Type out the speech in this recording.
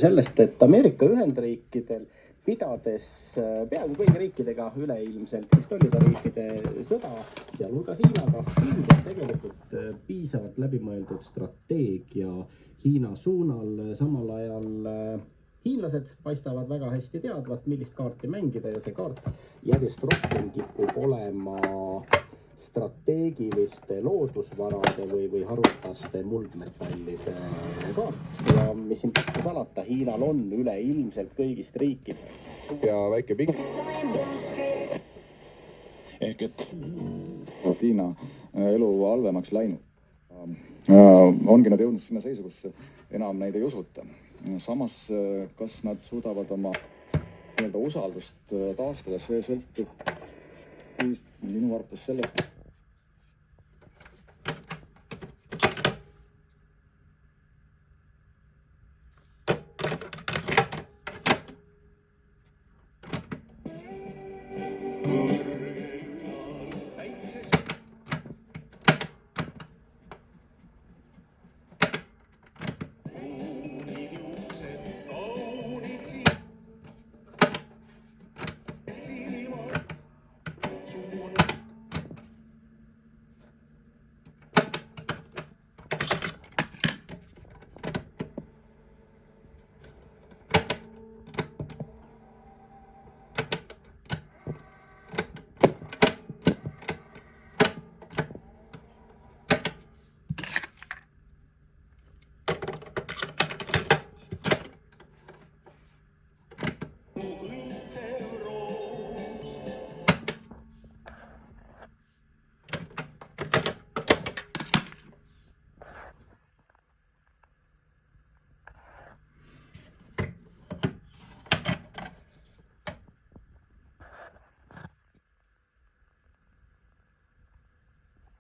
sellest, et Ameerika Ühendriikidel pidades peaaegu kõigi riikidega üleilmselt siis tollitariifide sõda, sealhulgas Hiinaga, ilmselt tegelikult piisavalt läbimõeldud strateegia Hiina suunal. Samal ajal hiinlased paistavad väga hästi teadvat, millist kaarti mängida ja see kaart järjest rohkem kipub olema strateegiliste loodusvarade või haruldaste muldmetallide kaart. Ja mis siin pikku salata, Hiinal on üleilmselt kõigist riikidest. Ja väike pink. Ehk et Hiina elu halvemaks läinud. Ongi nad jõudnud sinna seisu, kus enam neid ei usuta. Samas, kas nad suudavad oma usaldust taastada, see sõltub minu arvates sellest.